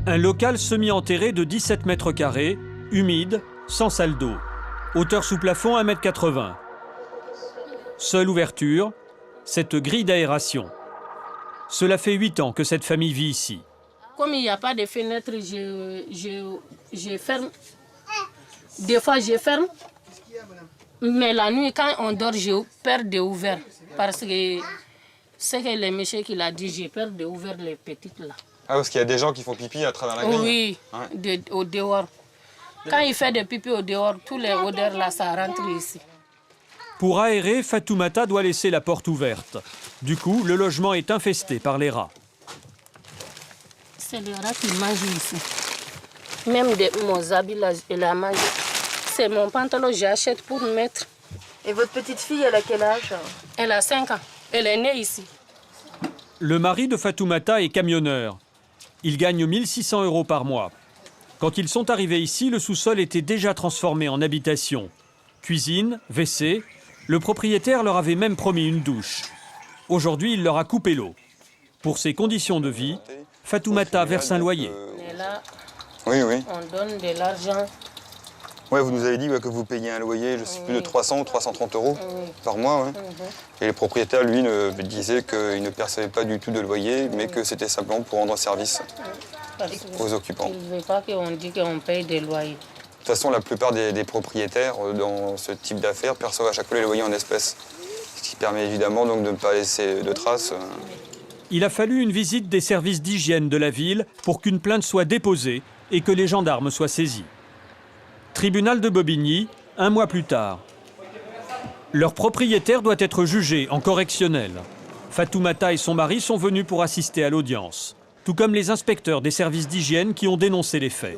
Un local semi-enterré de 17 mètres carrés, humide, sans salle d'eau. Hauteur sous plafond 1,80 m. Seule ouverture, cette grille d'aération. Cela fait 8 ans que cette famille vit ici. Comme il n'y a pas de fenêtre, je ferme. Des fois, je ferme. Mais la nuit, quand on dort, j'ai peur d'ouvrir. Parce que c'est que le monsieur qui l'a dit, j'ai peur d'ouvrir les petites là. Ah, parce qu'il y a des gens qui font pipi à travers la grille? Oui, ouais. Au dehors. Quand il fait des pipi au dehors, tous les odeurs là, ça rentre ici. Pour aérer, Fatoumata doit laisser la porte ouverte. Du coup, le logement est infesté par les rats. C'est les rats qui mangent ici. Même mon habit là, il a mangé. C'est mon pantalon que j'achète pour mettre. Et votre petite fille, elle a quel âge? Elle a 5 ans. Elle est née ici. Le mari de Fatoumata est camionneur. Il gagne 1 600 € par mois. Quand ils sont arrivés ici, le sous-sol était déjà transformé en habitation. Cuisine, WC, le propriétaire leur avait même promis une douche. Aujourd'hui, il leur a coupé l'eau. Pour ces conditions de vie, Fatoumata verse un loyer. Et là, oui, oui. on donne de l'argent. Ouais, vous nous avez dit que vous payez un loyer, je sais plus, de 300 ou 330 € par mois. Ouais. Et le propriétaire, lui, disait qu'il ne percevait pas du tout de loyer, mais que c'était simplement pour rendre service aux occupants. Il ne veut pas qu'on dise qu'on paye des loyers. De toute façon, la plupart des propriétaires dans ce type d'affaires perçoivent à chaque fois les loyers en espèces. Ce qui permet évidemment donc de ne pas laisser de traces. Il a fallu une visite des services d'hygiène de la ville pour qu'une plainte soit déposée et que les gendarmes soient saisis. Tribunal de Bobigny, 1 mois plus tard. Leur propriétaire doit être jugé en correctionnel. Fatoumata et son mari sont venus pour assister à l'audience, tout comme les inspecteurs des services d'hygiène qui ont dénoncé les faits.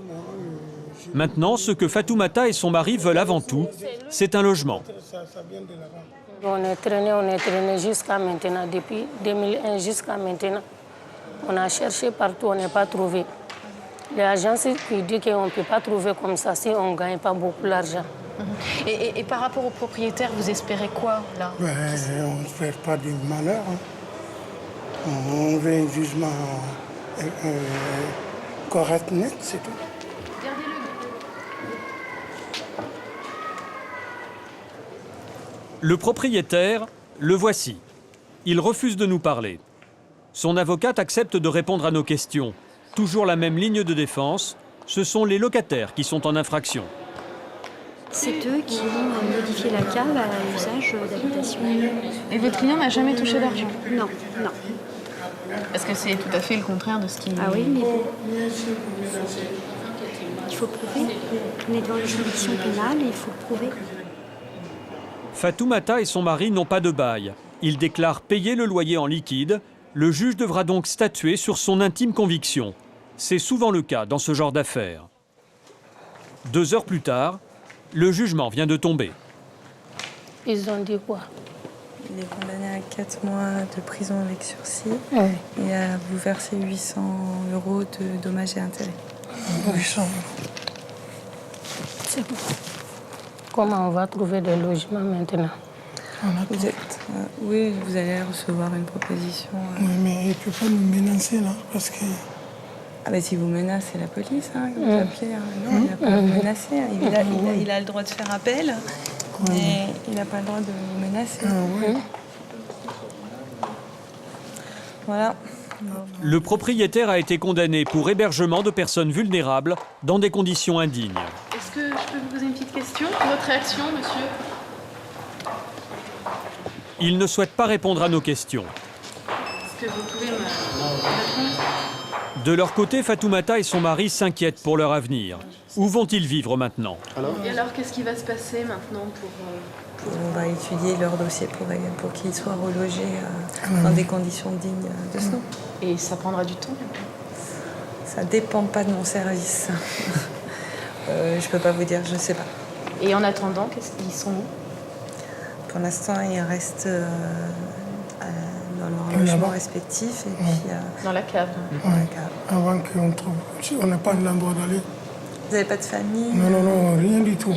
Maintenant, ce que Fatoumata et son mari veulent avant tout, c'est un logement. On est traîné jusqu'à maintenant, depuis 2001 jusqu'à maintenant. On a cherché partout, on n'a pas trouvé. Les agences qui disent qu'on ne peut pas trouver comme ça si on ne gagne pas beaucoup d'argent. Et par rapport au propriétaire, vous espérez quoi, là? On ne fait pas du malheur. Hein. On veut un jugement correct, net, c'est tout. Le propriétaire, le voici. Il refuse de nous parler. Son avocate accepte de répondre à nos questions. Toujours la même ligne de défense, ce sont les locataires qui sont en infraction. C'est eux qui ont modifié la cave à l'usage d'habitation. Et votre client n'a jamais touché d'argent? Non, non. Parce que c'est tout à fait le contraire de ce qui... Ah oui, mais bon. Il faut prouver. On est dans les juridictions pénales et il faut prouver. Fatoumata et son mari n'ont pas de bail. Ils déclarent payer le loyer en liquide. Le juge devra donc statuer sur son intime conviction. C'est souvent le cas dans ce genre d'affaires. 2 heures plus tard, le jugement vient de tomber. Ils ont dit quoi? Il est condamné à 4 mois de prison avec sursis Oui. et à vous verser 800 € de dommages et intérêts. 800 €. C'est bon. Comment on va trouver des logements maintenant? Vous êtes, oui, vous allez recevoir une proposition. Oui, mais il ne peut pas nous menacer, là, parce que... Ah ben si vous menacez la police, hein, vous appelez. Non, il n'a pas à vous menacer. Il a le droit de faire appel, mais il n'a pas le droit de vous menacer. Voilà. Le propriétaire a été condamné pour hébergement de personnes vulnérables dans des conditions indignes. Est-ce que je peux vous poser une petite question? Votre réaction, monsieur? Il ne souhaite pas répondre à nos questions. Est-ce que vous pouvez me répondre? De leur côté, Fatoumata et son mari s'inquiètent pour leur avenir. Où vont-ils vivre maintenant? Et alors, qu'est-ce qui va se passer maintenant pour... On va étudier leur dossier pour qu'ils soient relogés dans des conditions dignes de ce nom. Et ça prendra du temps? Ça dépend pas de mon service. Je peux pas vous dire, je sais pas. Et en attendant, qu'est-ce qu'ils sont où? Pour l'instant, ils restent dans leur logement respectif et puis Dans la cave. dans la cave. Avant qu'on trouve... On n'a pas l'endroit d'aller. Vous n'avez pas de famille? Non, non, non, rien du tout.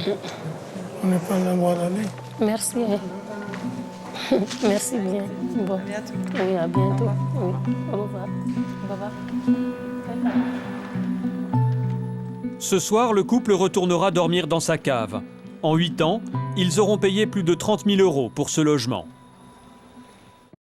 On n'a pas l'endroit d'aller. Merci. Merci bien. Bon. À bientôt. Oui, à bientôt. Oui. Au revoir. Au revoir. Ce soir, le couple retournera dormir dans sa cave. En 8 ans, ils auront payé plus de 30 000 € pour ce logement.